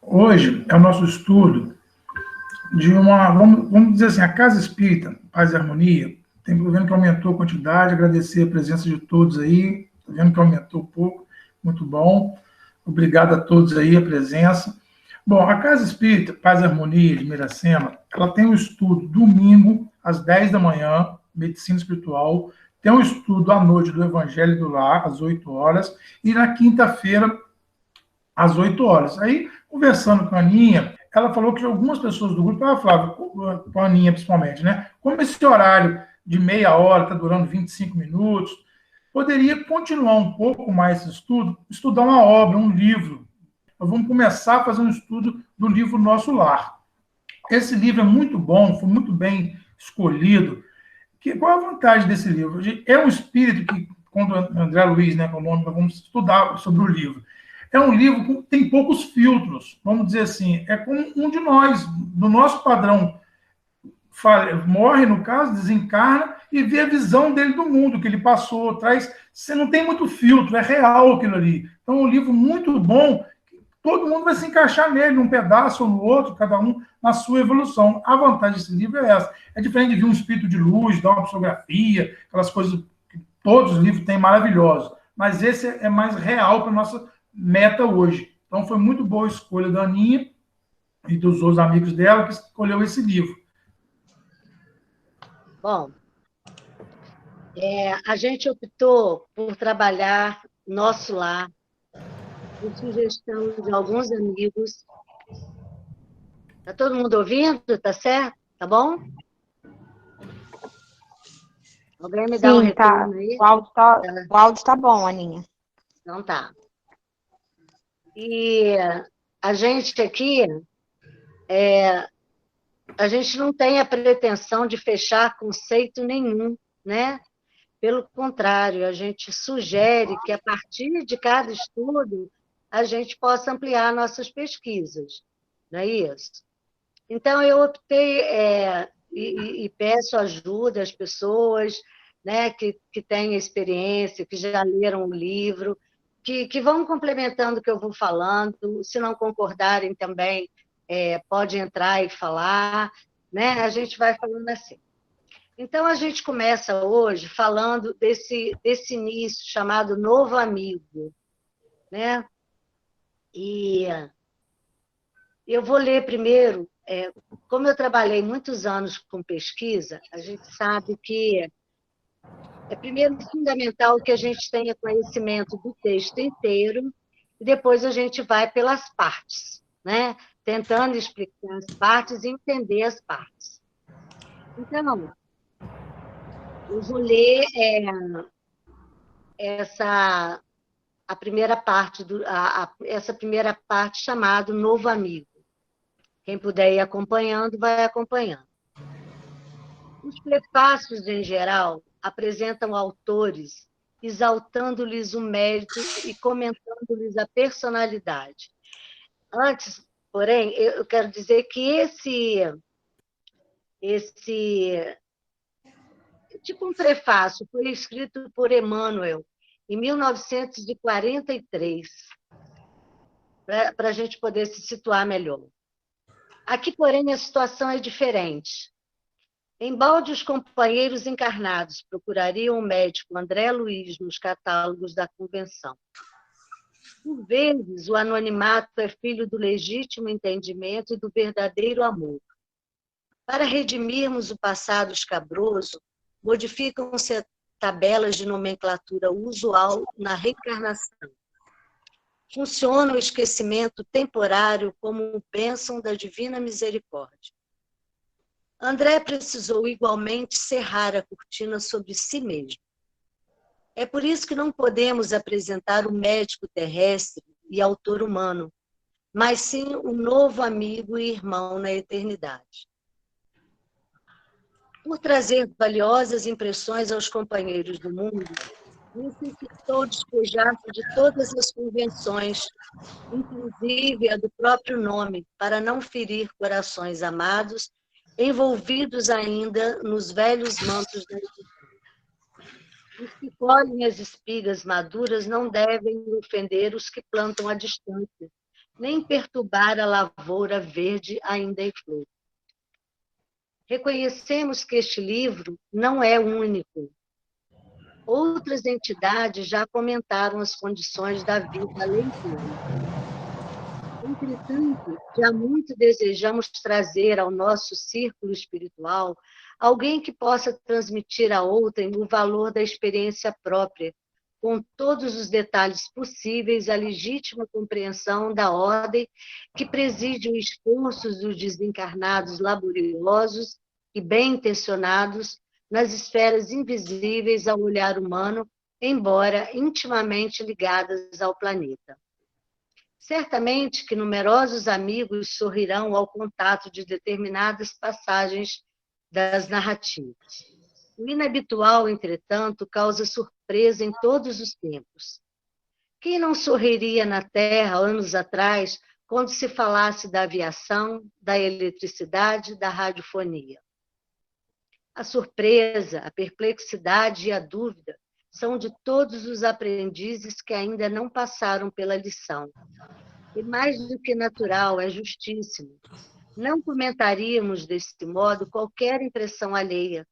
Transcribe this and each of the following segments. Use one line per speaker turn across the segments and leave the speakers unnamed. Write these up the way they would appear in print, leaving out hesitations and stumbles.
Hoje é o nosso estudo de uma, vamos dizer assim, a Casa Espírita, Paz e Harmonia. Tem vendo que aumentou a quantidade, agradecer a presença de todos aí, está vendo que aumentou um pouco, muito bom. Obrigado a todos aí, a presença. Bom, a Casa Espírita, Paz e Harmonia de Miracema, ela tem um estudo domingo, às 10 da manhã, Medicina Espiritual, tem um estudo à noite do Evangelho do Lar, às 8 horas, e na quinta-feira, às 8 horas. Aí, conversando com a Aninha, ela falou que algumas pessoas do grupo, ela falava, com a Aninha principalmente, né? Como esse horário de meia hora está durando 25 minutos, poderia continuar um pouco mais esse estudo, estudar uma obra, um livro. Nós vamos começar a fazer um estudo do livro Nosso Lar. Esse livro é muito bom, foi muito bem escolhido. Qual é a vantagem desse livro? É um espírito que, quando o André Luiz, né, que é o nome, nós vamos estudar sobre o livro. É um livro que tem poucos filtros, vamos dizer assim. É como um de nós, do nosso padrão. Morre, no caso, desencarna e vê a visão dele do mundo, que ele passou, traz. Você não tem muito filtro, é real aquilo ali. Então, é um livro muito bom, todo mundo vai se encaixar nele, num pedaço ou no outro, cada um na sua evolução. A vantagem desse livro é essa. É diferente de vir um espírito de luz, dar uma psicografia, aquelas coisas que todos os livros têm maravilhosos. Mas esse é mais real para a nossa meta hoje. Então, foi muito boa a escolha da Aninha e dos outros amigos dela que escolheu esse livro.
Bom, a gente optou por trabalhar Nosso Lar, por sugestão de alguns amigos. Está todo mundo ouvindo? Tá certo? Tá bom? Alguém me dá um retorno aí?
O áudio tá bom, Aninha.
Então tá. E a gente aqui, a gente não tem a pretensão de fechar conceito nenhum, né? Pelo contrário, a gente sugere que, a partir de cada estudo, a gente possa ampliar nossas pesquisas, não é isso? Então, eu optei e peço ajuda às pessoas, né, que têm experiência, que já leram o livro, que vão complementando o que eu vou falando. Se não concordarem também, pode entrar e falar, né? A gente vai falando assim. Então, a gente começa hoje falando desse início chamado Novo Amigo, né? E eu vou ler primeiro, como eu trabalhei muitos anos com pesquisa, a gente sabe que é primeiro fundamental que a gente tenha conhecimento do texto inteiro e depois a gente vai pelas partes, né? Tentando explicar as partes e entender as partes. Então, eu vou ler a primeira parte, essa primeira parte chamada Novo Amigo. Quem puder ir acompanhando, vai acompanhando. Os prefácios, em geral, apresentam autores exaltando-lhes o mérito e comentando-lhes a personalidade. Antes, porém, eu quero dizer que esse tipo um prefácio foi escrito por Emmanuel em 1943, para a gente poder se situar melhor. Aqui, porém, a situação é diferente. Embalde, os companheiros encarnados procurariam o médico André Luiz nos catálogos da convenção. Por vezes, o anonimato é filho do legítimo entendimento e do verdadeiro amor. Para redimirmos o passado escabroso, modificam-se tabelas de nomenclatura usual na reencarnação. Funciona o esquecimento temporário como um bênção da divina misericórdia. André precisou igualmente cerrar a cortina sobre si mesmo. É por isso que não podemos apresentar o médico terrestre e autor humano, mas sim um novo amigo e irmão na eternidade. Por trazer valiosas impressões aos companheiros do mundo, necessitou despejar-se de todas as convenções, inclusive a do próprio nome, para não ferir corações amados, envolvidos ainda nos velhos mantos da ilusão. Os que colhem as espigas maduras não devem ofender os que plantam à distância, nem perturbar a lavoura verde ainda em flor. Reconhecemos que este livro não é único. Outras entidades já comentaram as condições da vida além dele. Entretanto, já muito desejamos trazer ao nosso círculo espiritual alguém que possa transmitir a outrem o valor da experiência própria, com todos os detalhes possíveis, a legítima compreensão da ordem que preside os esforços dos desencarnados laboriosos e bem-intencionados nas esferas invisíveis ao olhar humano, embora intimamente ligadas ao planeta. Certamente que numerosos amigos sorrirão ao contato de determinadas passagens das narrativas. O inabitual, entretanto, causa surpresa em todos os tempos. Quem não sorriria na Terra, anos atrás, quando se falasse da aviação, da eletricidade, da radiofonia? A surpresa, a perplexidade e a dúvida são de todos os aprendizes que ainda não passaram pela lição. E mais do que natural, é justíssimo. Não comentaríamos deste modo qualquer impressão alheia.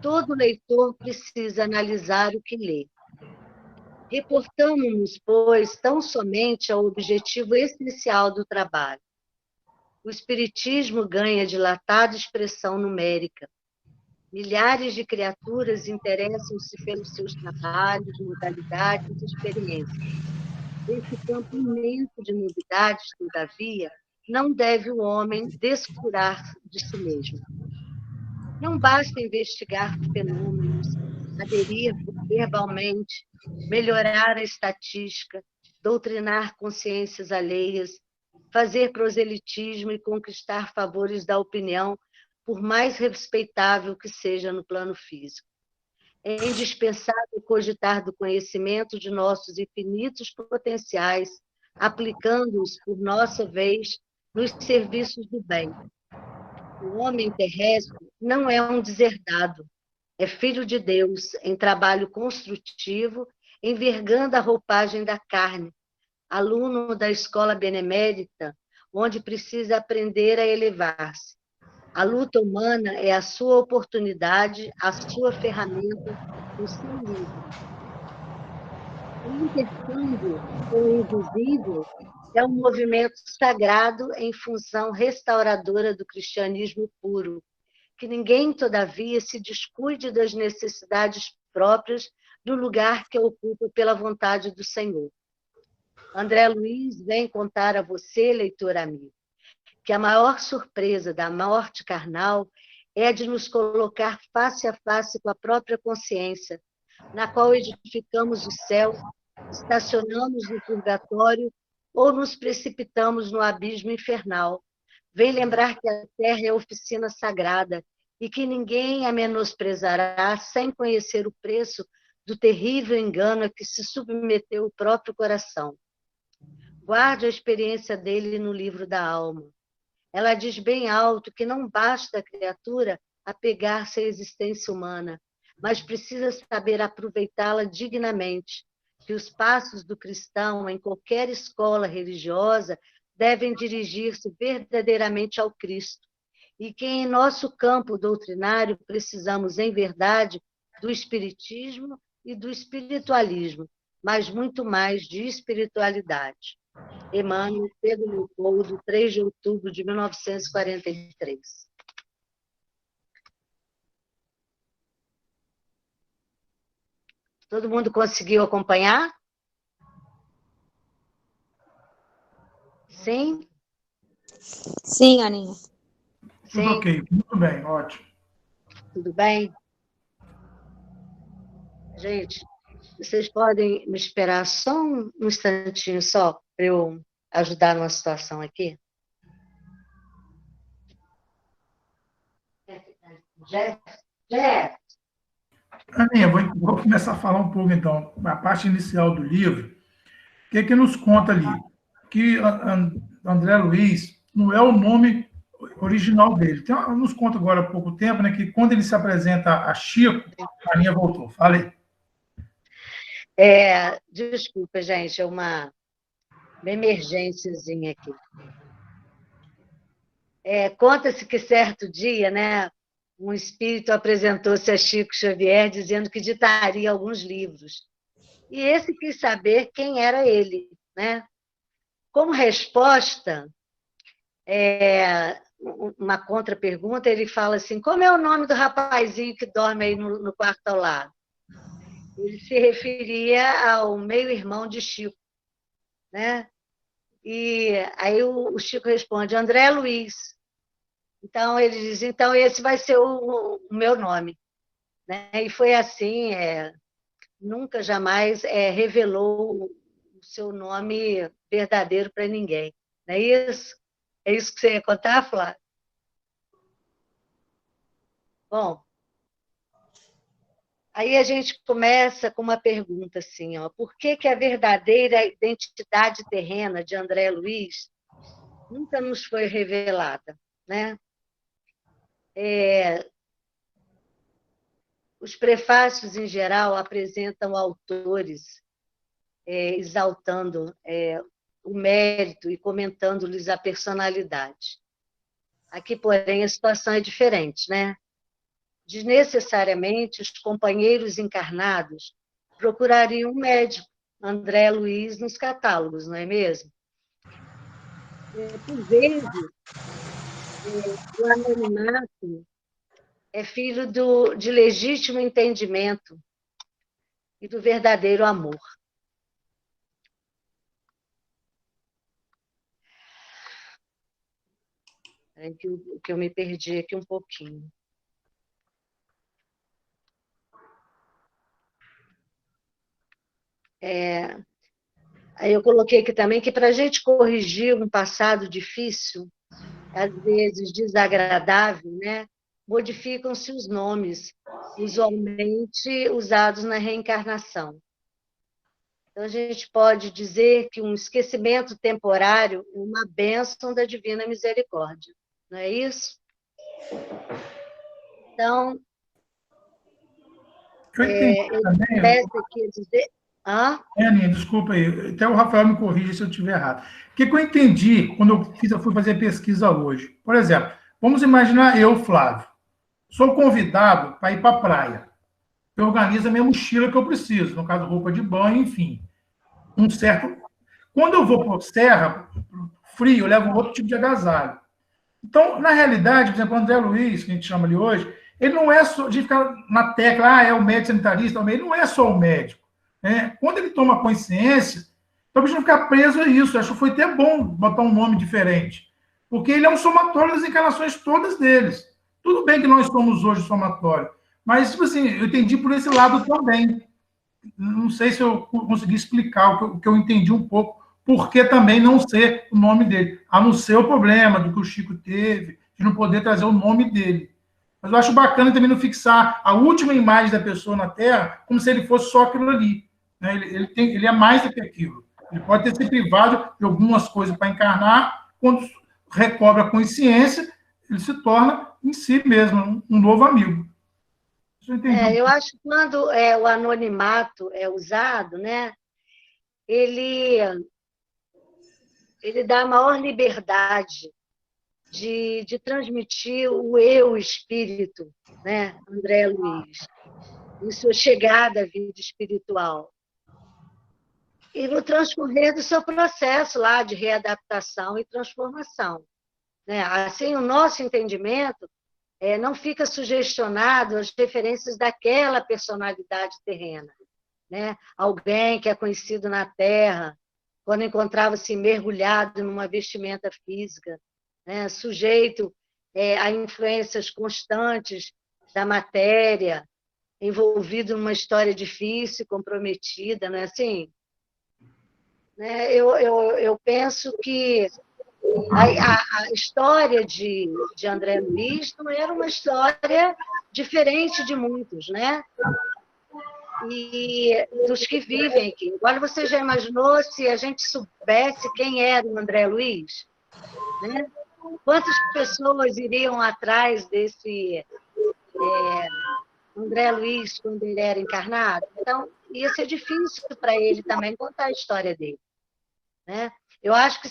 Todo leitor precisa analisar o que lê. Reportamos-nos, pois, tão somente ao objetivo essencial do trabalho. O Espiritismo ganha dilatada expressão numérica. Milhares de criaturas interessam-se pelos seus trabalhos, modalidades e experiências. Esse campo imenso de novidades, todavia, não deve o homem descurar de si mesmo. Não basta investigar fenômenos, aderir verbalmente, melhorar a estatística, doutrinar consciências alheias, fazer proselitismo e conquistar favores da opinião, por mais respeitável que seja no plano físico. É indispensável cogitar do conhecimento de nossos infinitos potenciais, aplicando-os, por nossa vez, nos serviços do bem. O homem terrestre não é um deserdado, é filho de Deus, em trabalho construtivo, envergando a roupagem da carne, aluno da escola benemérita, onde precisa aprender a elevar-se. A luta humana é a sua oportunidade, a sua ferramenta, o seu livro. O intercâmbio com o invisível é um movimento sagrado em função restauradora do cristianismo puro, que ninguém, todavia, se descuide das necessidades próprias do lugar que ocupa pela vontade do Senhor. André Luiz vem contar a você, leitor amigo, que a maior surpresa da morte carnal é a de nos colocar face a face com a própria consciência, na qual edificamos o céu, estacionamos no purgatório ou nos precipitamos no abismo infernal. Vem lembrar que a terra é oficina sagrada e que ninguém a menosprezará sem conhecer o preço do terrível engano a que se submeteu o próprio coração. Guarde a experiência dele no livro da alma. Ela diz bem alto que não basta a criatura apegar-se à existência humana, mas precisa saber aproveitá-la dignamente, que os passos do cristão em qualquer escola religiosa devem dirigir-se verdadeiramente ao Cristo, e que em nosso campo doutrinário precisamos, em verdade, do espiritismo e do espiritualismo, mas muito mais de espiritualidade. Emmanuel, Pedro Leopoldo, 3 de outubro de 1943. Todo mundo conseguiu acompanhar? Sim?
Sim, Aninha.
Tudo ok, muito bem, ótimo.
Tudo bem? Gente, vocês podem me esperar só um instantinho só para eu ajudar numa situação aqui?
Aninha, vou começar a falar um pouco, então, a parte inicial do livro. O que é que nos conta ali? Que André Luiz não é o nome original dele. Então, nos conta agora há pouco tempo, né, que quando ele se apresenta a Chico, a Aninha voltou. Fala aí.
Desculpa, gente, é uma uma emergênciazinha aqui. Conta-se que certo dia, né, um espírito apresentou-se a Chico Xavier dizendo que ditaria alguns livros. E esse quis saber quem era ele, né? Como resposta, uma contra-pergunta, ele fala assim: como é o nome do rapazinho que dorme aí no quarto ao lado? Ele se referia ao meio-irmão de Chico, né? E aí o Chico responde: André Luiz. Então ele diz: então esse vai ser o meu nome, né? E foi assim, nunca jamais revelou o seu nome verdadeiro para ninguém. Não é isso? É isso que você ia contar, Flávio? Bom, aí a gente começa com uma pergunta assim, ó, por que que a verdadeira identidade terrena de André Luiz nunca nos foi revelada, né? Os prefácios, em geral, apresentam autores exaltando o mérito e comentando-lhes a personalidade. Aqui, porém, a situação é diferente, né? Desnecessariamente, os companheiros encarnados procurariam um médico, André Luiz, nos catálogos, não é mesmo? Por vezes, o anonimato é filho de legítimo entendimento e do verdadeiro amor. É que eu me perdi aqui um pouquinho. Aí eu coloquei aqui também que para a gente corrigir um passado difícil, às vezes desagradável, né, modificam-se os nomes, usualmente usados na reencarnação. Então, a gente pode dizer que um esquecimento temporário é uma bênção da divina misericórdia, não é isso? Então,
Eu entendi também,
começa aqui a dizer...
Aninha, desculpa aí, até o Rafael me corrige se eu estiver errado. O que eu entendi quando eu fui fazer a pesquisa hoje? Por exemplo, vamos imaginar eu, Flávio, sou convidado para ir para a praia. Eu organizo a minha mochila que eu preciso, no caso, roupa de banho, enfim. Um certo. Quando eu vou para serra, frio, eu levo outro tipo de agasalho. Então, na realidade, por exemplo, o André Luiz, que a gente chama ali hoje, ele não é só de ficar na tecla, é o médico sanitarista, ele não é só o médico. Né? Quando ele toma consciência, talvez não ficar preso a isso. Acho que foi até bom botar um nome diferente. Porque ele é um somatório das encarnações todas deles. Tudo bem que nós somos hoje somatório, mas, tipo assim, eu entendi por esse lado também. Não sei se eu consegui explicar o que eu entendi um pouco, por que também não ser o nome dele, a não ser o problema do que o Chico teve, de não poder trazer o nome dele. Mas eu acho bacana também não fixar a última imagem da pessoa na Terra como se ele fosse só aquilo ali. Né? Ele é mais do que aquilo. Ele pode ter se privado de algumas coisas para encarnar, quando recobre a consciência, ele se torna em si mesmo um novo amigo.
Eu acho que quando o anonimato é usado, né, ele dá maior liberdade de transmitir o eu espírito, né, André Luiz, em sua chegada à vida espiritual. E no transcorrer do seu processo lá de readaptação e transformação. Né? Assim, o nosso entendimento não fica sugestionado às referências daquela personalidade terrena. Né? Alguém que é conhecido na Terra, quando encontrava-se mergulhado numa vestimenta física, né? Sujeito a influências constantes da matéria, envolvido numa história difícil, comprometida, não é assim? Né? Eu penso que a história de André Luiz não era uma história diferente de muitos, né? E dos que vivem aqui. Agora, você já imaginou se a gente soubesse quem era o André Luiz? Né? Quantas pessoas iriam atrás desse André Luiz quando ele era encarnado? Então, ia ser difícil para ele também contar a história dele. né? Eu acho que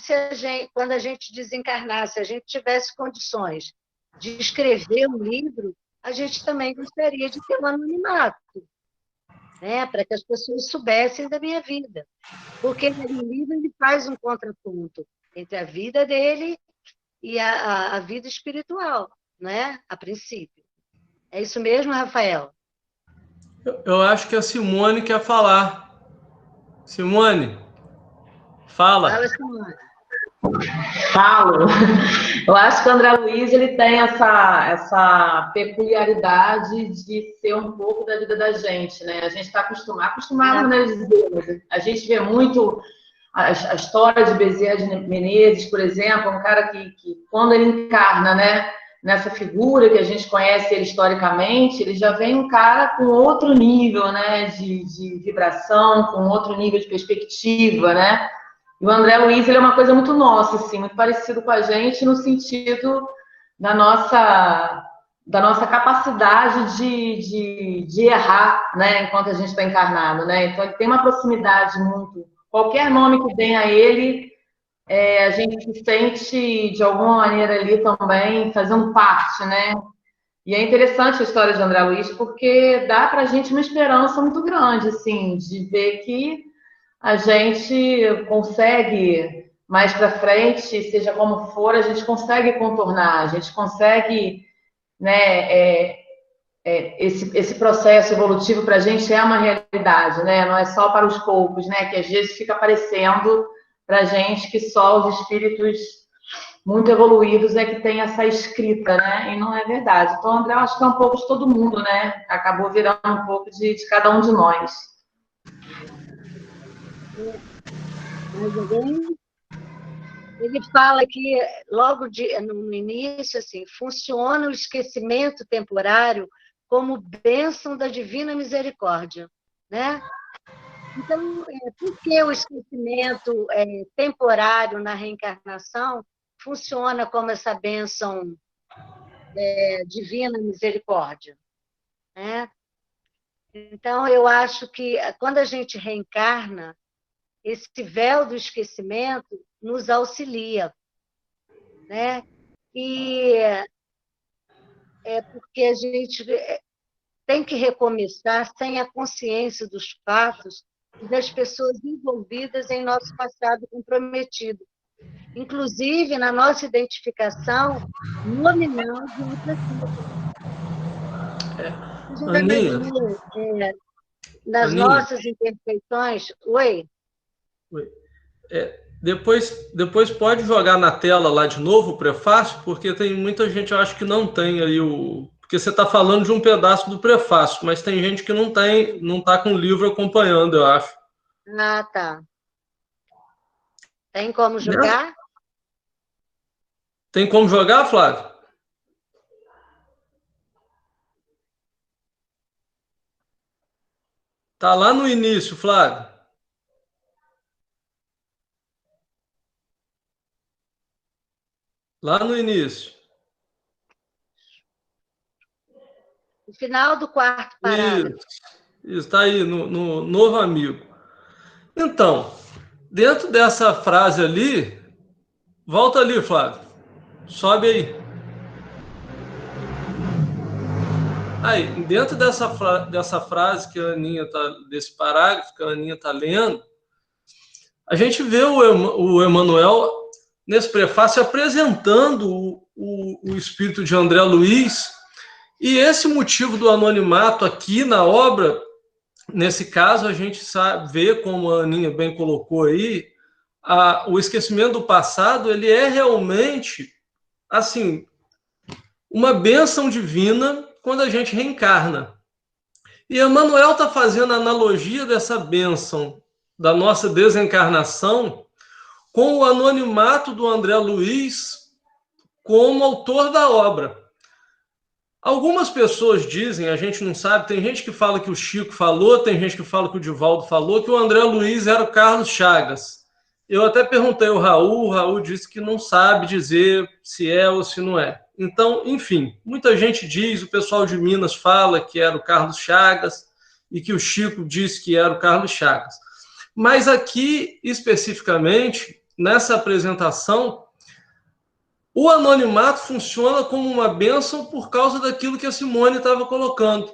quando a gente desencarnasse, se a gente tivesse condições de escrever um livro, a gente também gostaria de ter um anonimato, né? Para que as pessoas soubessem da minha vida. Porque no livro ele faz um contraponto entre a vida dele e a vida espiritual, né? A princípio. É isso mesmo, Rafael?
Eu acho que a Simone quer falar. Simone, fala.
Fala, Simone.
Falo. Eu acho que o André Luiz ele tem essa peculiaridade de ser um pouco da vida da gente, né? A gente está acostumado, né, dizer, a gente vê muito a história de Bezerra de Menezes, por exemplo, um cara que quando ele encarna, né, nessa figura que a gente conhece ele historicamente, ele já vem um cara com outro nível, né, de vibração, com outro nível de perspectiva, né? E o André Luiz, ele é uma coisa muito nossa, assim, muito parecido com a gente no sentido da nossa capacidade de errar, né, enquanto a gente está encarnado, né? Então, ele tem uma proximidade muito... Qualquer nome que venha a ele, a gente se sente, de alguma maneira, ali também fazendo parte, né? E é interessante a história de André Luiz, porque dá para a gente uma esperança muito grande, assim, de ver que a gente consegue, mais para frente, seja como for, a gente consegue contornar, a gente consegue, né, esse processo evolutivo para a gente é uma realidade, né? Não é só para os poucos, né? Que às vezes fica parecendo para a gente que só os espíritos muito evoluídos é que tem essa escrita, né? E não é verdade. Então, André, eu acho que é um pouco de todo mundo, né? Acabou virando um pouco de cada um de nós.
Mais alguém? Ele fala que, logo no início, assim, funciona o esquecimento temporário como bênção da divina misericórdia, né? Então, por que o esquecimento temporário na reencarnação funciona como essa bênção divina misericórdia, né? Então, eu acho que quando a gente reencarna, esse véu do esquecimento nos auxilia, né? E é porque a gente tem que recomeçar sem a consciência dos fatos e das pessoas envolvidas em nosso passado comprometido, inclusive na nossa identificação nominal de outra coisa.
Aninha,
Nas
Aninha,
nossas imperfeições... Oi?
depois pode jogar na tela lá de novo o prefácio, porque tem muita gente, eu acho que não tem aí porque você está falando de um pedaço do prefácio, mas tem gente que não está com o livro acompanhando, eu acho.
Ah, tá. Tem como jogar?
Tem como jogar, Flávio? Tá lá no início, Flávio. Lá no início.
No final do quarto parágrafo.
Isso, tá aí, no novo amigo. Então, dentro dessa frase ali, volta ali, Flávio. Sobe aí. Aí, dentro dessa frase que a Aninha desse parágrafo que a Aninha está lendo, a gente vê o Emmanuel nesse prefácio apresentando o espírito de André Luiz, e esse motivo do anonimato aqui na obra, nesse caso, a gente vê, como a Aninha bem colocou aí, o esquecimento do passado, ele é realmente, assim, uma bênção divina quando a gente reencarna. E Emmanuel está fazendo a analogia dessa bênção da nossa desencarnação com o anonimato do André Luiz como autor da obra. Algumas pessoas dizem, a gente não sabe, tem gente que fala que o Chico falou, tem gente que fala que o Divaldo falou, que o André Luiz era o Carlos Chagas. Eu até perguntei ao Raul, o Raul disse que não sabe dizer se é ou se não é. Então, enfim, muita gente diz, o pessoal de Minas fala que era o Carlos Chagas e que o Chico disse que era o Carlos Chagas. Mas aqui, especificamente, nessa apresentação, o anonimato funciona como uma bênção por causa daquilo que a Simone estava colocando.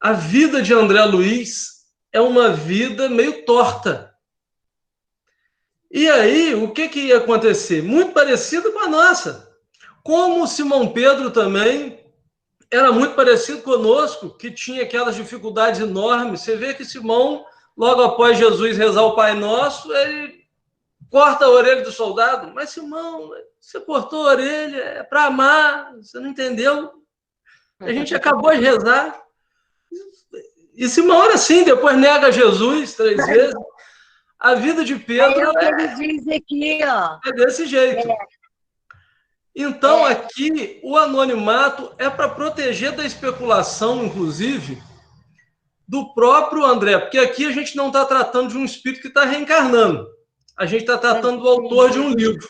A vida de André Luiz é uma vida meio torta. E aí, o que ia acontecer? Muito parecido com a nossa. Como o Simão Pedro também era muito parecido conosco, que tinha aquelas dificuldades enormes. Você vê que Simão, logo após Jesus rezar o Pai Nosso, ele corta a orelha do soldado. Mas, Simão, você cortou a orelha, é para amar, você não entendeu? A gente acabou de rezar. E Simão era assim, depois nega Jesus 3 vezes. A vida de Pedro
é o que ele diz aqui, ó.
É desse jeito. Então, aqui, o anonimato é para proteger da especulação, inclusive, do próprio André, porque aqui a gente não está tratando de um espírito que está reencarnando. A gente está tratando do autor de um livro.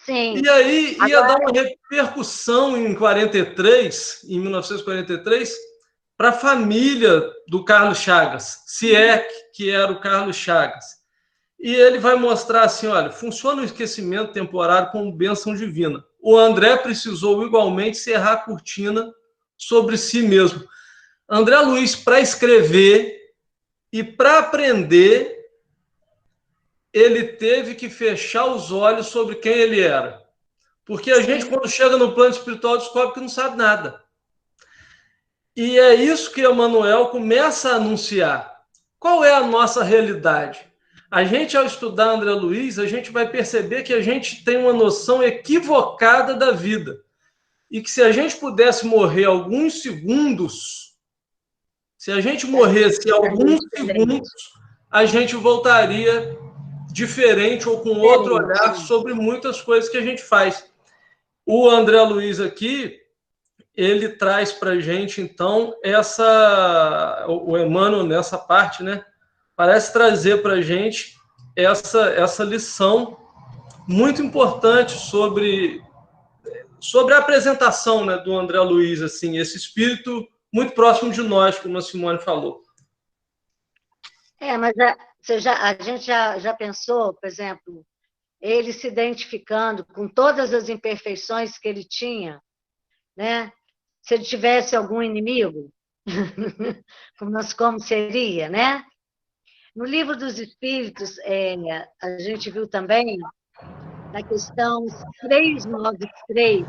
Sim.
E aí ia dar uma repercussão em 1943, para a família do Carlos Chagas, se é que era o Carlos Chagas. E ele vai mostrar assim, olha, funciona o esquecimento temporário como bênção divina. O André precisou igualmente cerrar a cortina sobre si mesmo. André Luiz, para escrever e para aprender, ele teve que fechar os olhos sobre quem ele era. Porque a gente, quando chega no plano espiritual, descobre que não sabe nada. E é isso que Emmanuel começa a anunciar. Qual é a nossa realidade? A gente, ao estudar André Luiz, a gente vai perceber que a gente tem uma noção equivocada da vida. E que se a gente pudesse morrer alguns segundos, se a gente morresse alguns segundos, a gente voltaria diferente ou com outro olhar sobre muitas coisas que a gente faz. O André Luiz aqui, ele traz para a gente, então, o Emmanuel nessa parte, né? Parece trazer para a gente essa lição muito importante sobre a apresentação, né, do André Luiz, assim, esse espírito muito próximo de nós, como a Simone falou.
Mas a gente já pensou, por exemplo, ele se identificando com todas as imperfeições que ele tinha, né? Se ele tivesse algum inimigo, como seria, né? No Livro dos Espíritos, a gente viu também, na questão 393,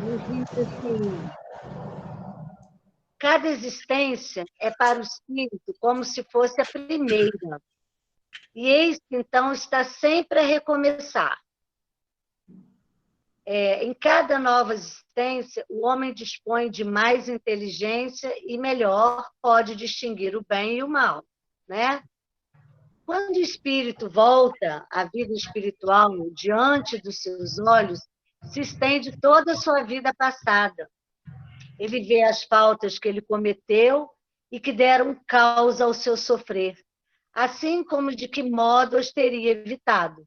nos diz assim: cada existência é para o espírito como se fosse a primeira. E este, então, está sempre a recomeçar. Em cada nova existência, o homem dispõe de mais inteligência e melhor pode distinguir o bem e o mal, né? Quando o espírito volta à vida espiritual diante dos seus olhos, se estende toda a sua vida passada. Ele vê as faltas que ele cometeu e que deram causa ao seu sofrer, assim como de que modo as teria evitado.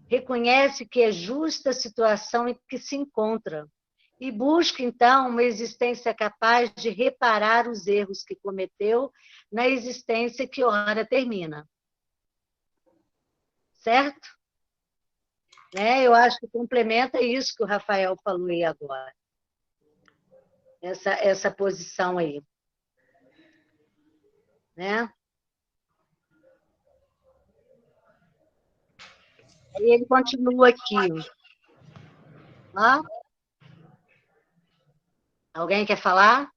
Reconhece que é justa a situação em que se encontra e busca, então, uma existência capaz de reparar os erros que cometeu na existência que ora termina. Certo? Eu acho que complementa isso que o Rafael falou aí agora. Essa posição aí. Né? E ele continua aqui. Alguém quer falar?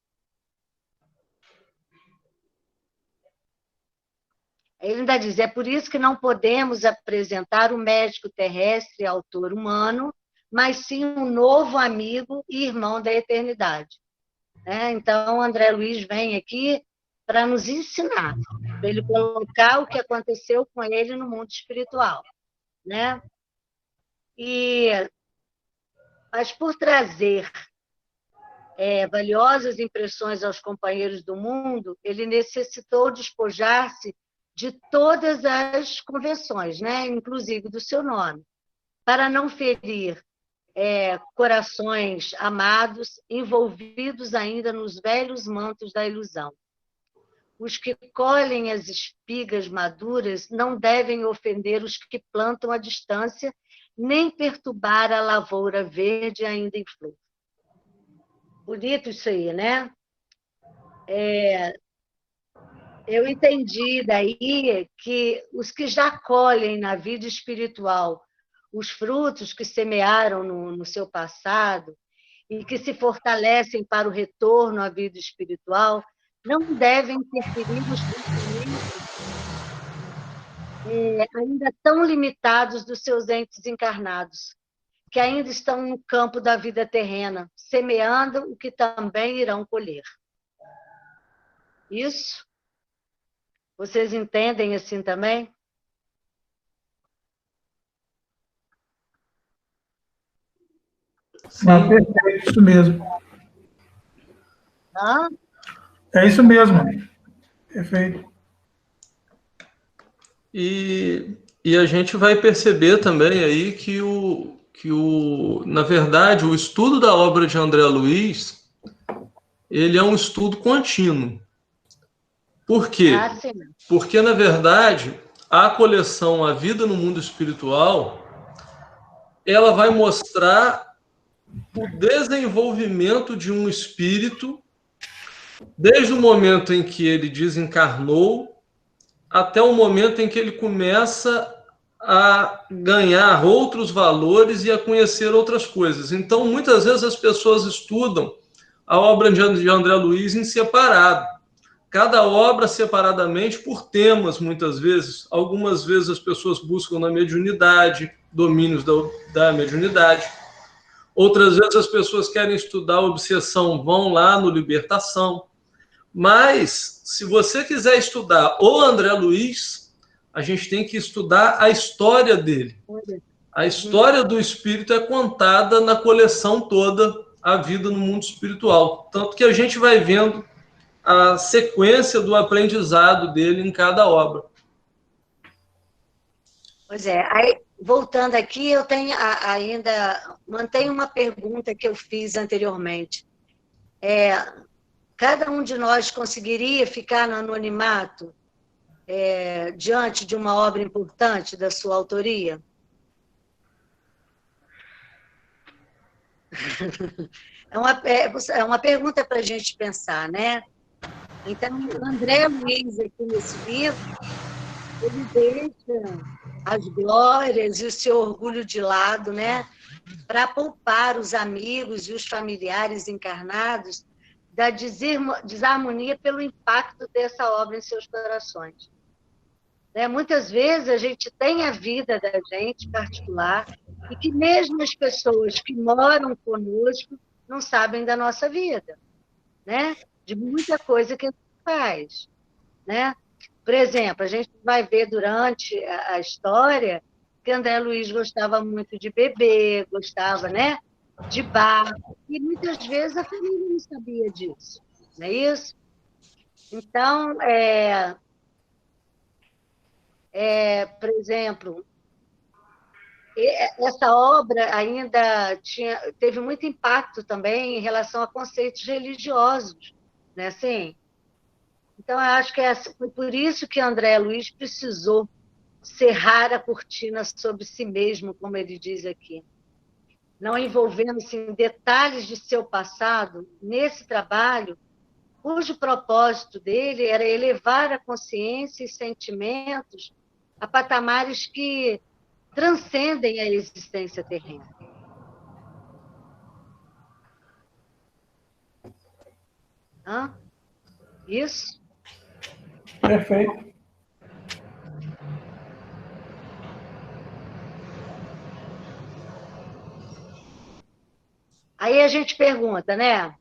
Ele ainda diz: é por isso que não podemos apresentar o médico terrestre autor humano, mas sim um novo amigo e irmão da eternidade. Então, André Luiz vem aqui para nos ensinar, para ele colocar o que aconteceu com ele no mundo espiritual. Né? Mas por trazer valiosas impressões aos companheiros do mundo, ele necessitou despojar-se de todas as convenções, né? Inclusive do seu nome, para não ferir corações amados, envolvidos ainda nos velhos mantos da ilusão. os que colhem as espigas maduras não devem ofender os que plantam à distância, nem perturbar a lavoura verde ainda em flor. Bonito isso aí, né? Eu entendi daí que os que já colhem na vida espiritual os frutos que semearam no seu passado e que se fortalecem para o retorno à vida espiritual, não devem interferir nos pensamentos ainda tão limitados dos seus entes encarnados, que ainda estão no campo da vida terrena, semeando o que também irão colher. Isso? Vocês entendem assim também?
Sim. Perfeito, isso mesmo.
Hã?
É isso mesmo. Perfeito.
E a gente vai perceber também aí que na verdade, o estudo da obra de André Luiz, ele é um estudo contínuo. Por quê?
Sim.
Porque, na verdade, a coleção A Vida no Mundo Espiritual, ela vai mostrar o desenvolvimento de um espírito desde o momento em que ele desencarnou até o momento em que ele começa a ganhar outros valores e a conhecer outras coisas. Então, muitas vezes as pessoas estudam a obra de André Luiz em separado. Cada obra separadamente por temas, muitas vezes. Algumas vezes as pessoas buscam na mediunidade, domínios da mediunidade. Outras vezes as pessoas querem estudar a obsessão, vão lá no Libertação. Mas, se você quiser estudar o André Luiz, a gente tem que estudar a história dele. A história do espírito é contada na coleção toda, A Vida no Mundo Espiritual. Tanto que a gente vai vendo a sequência do aprendizado dele em cada obra.
Pois é. Aí, voltando aqui, eu tenho mantenho uma pergunta que eu fiz anteriormente. Cada um de nós conseguiria ficar no anonimato diante de uma obra importante da sua autoria? É uma pergunta para a gente pensar, né? Então, André Luiz, aqui nesse livro, ele deixa as glórias e o seu orgulho de lado, né? Para poupar os amigos e os familiares encarnados da desarmonia pelo impacto dessa obra em seus corações. Muitas vezes a gente tem a vida da gente particular e que mesmo as pessoas que moram conosco não sabem da nossa vida, né? De muita coisa que a gente faz, né? Por exemplo, a gente vai ver durante a história que André Luiz gostava muito de beber, gostava, né, de bar, e muitas vezes a família não sabia disso, não é isso? Então, por exemplo, essa obra ainda teve muito impacto também em relação a conceitos religiosos, né, assim? Então, eu acho que foi por isso que André Luiz precisou cerrar a cortina sobre si mesmo, como ele diz aqui, não envolvendo-se em detalhes de seu passado nesse trabalho, cujo propósito dele era elevar a consciência e sentimentos a patamares que transcendem a existência terrena. Isso?
Perfeito.
Aí a gente pergunta, né?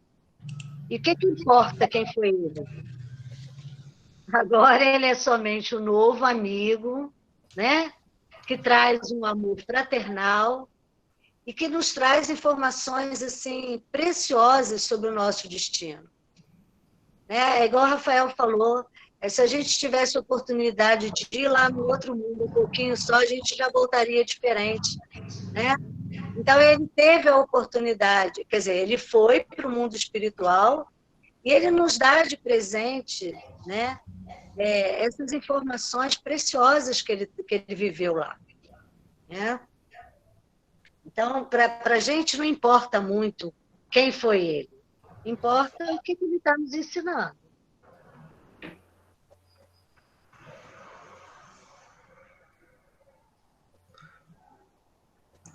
E o que importa quem foi ele? Agora ele é somente um novo amigo, né? Que traz um amor fraternal e que nos traz informações assim preciosas sobre o nosso destino. É igual o Rafael falou, se a gente tivesse a oportunidade de ir lá no outro mundo um pouquinho só, a gente já voltaria diferente, né? Então, ele teve a oportunidade, quer dizer, ele foi para o mundo espiritual e ele nos dá de presente né? Essas informações preciosas que ele viveu lá, né? Então, para a gente não importa muito quem foi ele, importa o que ele está nos ensinando.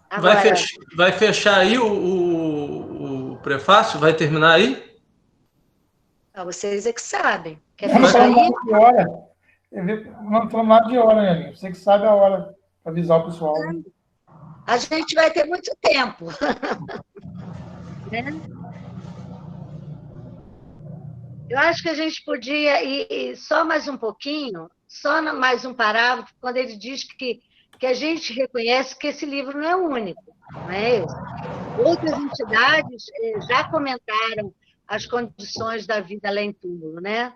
Agora,
vai fechar aí o prefácio? Vai terminar aí?
vocês é que sabem. Quer
Não
fechar aí?
falamos de hora. Não falamos nada de hora, né, Aninha? Você que sabe a hora para avisar o pessoal. Né?
A gente vai ter muito tempo. Né? Eu acho que a gente podia ir só mais um pouquinho, só mais um parágrafo, quando ele diz que a gente reconhece que esse livro não é único, não é isso? Outras entidades já comentaram as condições da vida além túmulo, né?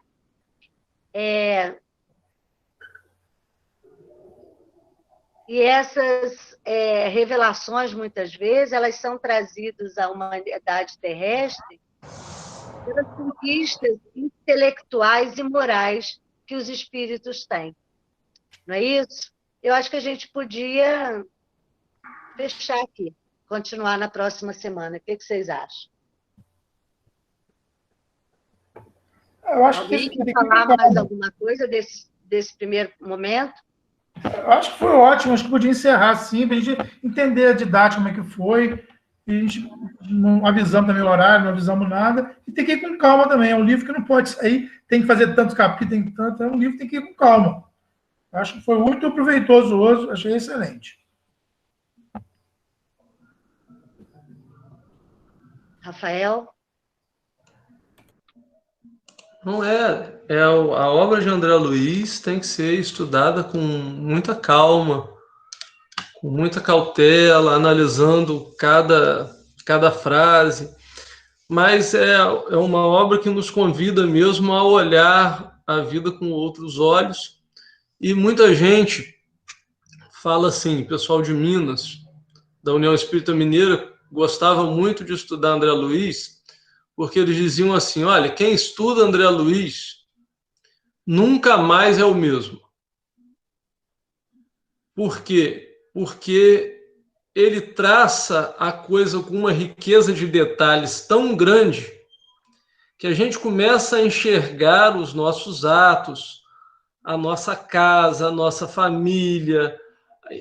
E essas revelações, muitas vezes, elas são trazidas à humanidade terrestre pelas conquistas intelectuais e morais que os espíritos têm. Não é isso? Eu acho que a gente podia fechar aqui, continuar na próxima semana. O que vocês acham?
Eu acho
Alguém
que
quer falar mais alguma coisa desse primeiro momento?
Eu acho que foi ótimo, acho que podia encerrar assim, para a gente entender a didática, como é que foi. E a gente não avisamos também o horário, não avisamos nada, e tem que ir com calma também. É um livro que não pode sair, tem que fazer tantos capítulos, tem tanto, é um livro que tem que ir com calma. Eu acho que foi muito proveitoso hoje, achei excelente.
Rafael?
Não a obra de André Luiz tem que ser estudada com muita calma, com muita cautela, analisando cada frase, mas é uma obra que nos convida mesmo a olhar a vida com outros olhos, e muita gente fala assim, pessoal de Minas, da União Espírita Mineira, gostava muito de estudar André Luiz, porque eles diziam assim, olha, quem estuda André Luiz nunca mais é o mesmo. Por quê? Porque ele traça a coisa com uma riqueza de detalhes tão grande que a gente começa a enxergar os nossos atos, a nossa casa, a nossa família,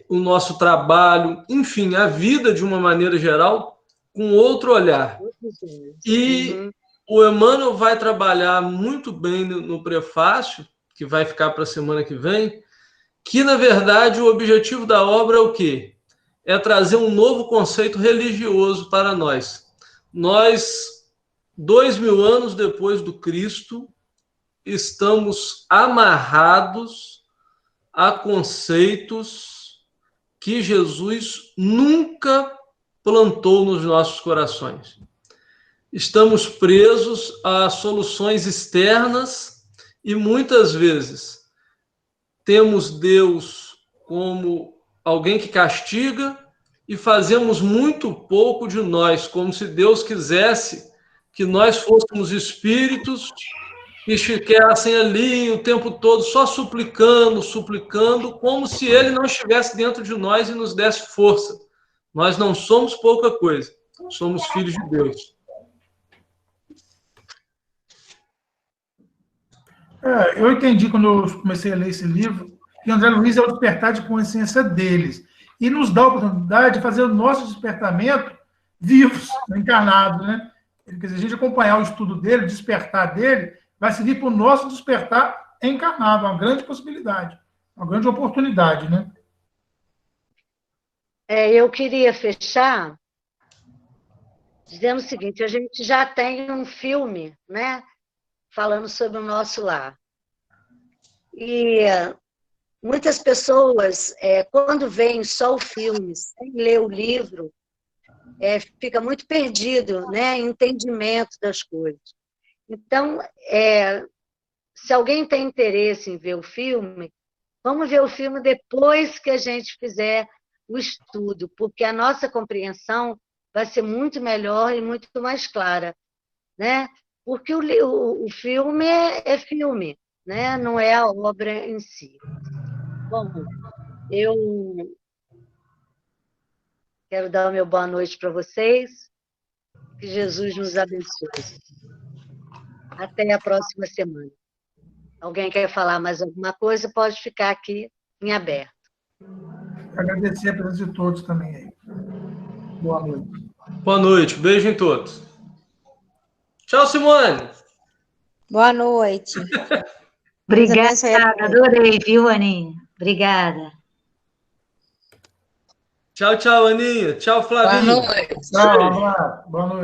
o nosso trabalho, enfim, a vida de uma maneira geral, com outro olhar. E o Emmanuel vai trabalhar muito bem no prefácio, que vai ficar para a semana que vem, que, na verdade, o objetivo da obra é o quê? É trazer um novo conceito religioso para nós. Nós, 2000 anos depois do Cristo, estamos amarrados a conceitos que Jesus nunca plantou nos nossos corações. Estamos presos a soluções externas e muitas vezes temos Deus como alguém que castiga e fazemos muito pouco de nós, como se Deus quisesse que nós fôssemos espíritos que ficassem ali o tempo todo só suplicando, como se ele não estivesse dentro de nós e nos desse força. Nós não somos pouca coisa, somos filhos de Deus.
Eu entendi quando eu comecei a ler esse livro que André Luiz é o despertar de consciência deles e nos dá a oportunidade de fazer o nosso despertamento vivos, encarnados, né? Quer dizer, a gente acompanhar o estudo dele, o despertar dele, vai servir para o nosso despertar encarnado, uma grande possibilidade, uma grande oportunidade, né?
Eu queria fechar dizendo o seguinte, a gente já tem um filme, né, falando sobre o nosso lar. E muitas pessoas, quando veem só o filme, sem ler o livro, fica muito perdido, né, em entendimento das coisas. Então, se alguém tem interesse em ver o filme, vamos ver o filme depois que a gente fizer o estudo, porque a nossa compreensão vai ser muito melhor e muito mais clara, né? Porque o filme é filme, né? Não é a obra em si. Bom, eu quero dar o meu boa noite para vocês. Que Jesus nos abençoe. Até a próxima semana. Alguém quer falar mais alguma coisa? Pode ficar aqui em aberto.
Agradecer a presença de todos também aí. Boa noite.
Boa noite, beijo em todos. Tchau, Simone.
Boa noite.
Obrigada,
Deus abençoe a todos.
adorei, viu, Aninha? Obrigada.
Tchau, tchau, Aninha. Tchau, Flavinho.
Tchau, um abraço. Boa noite.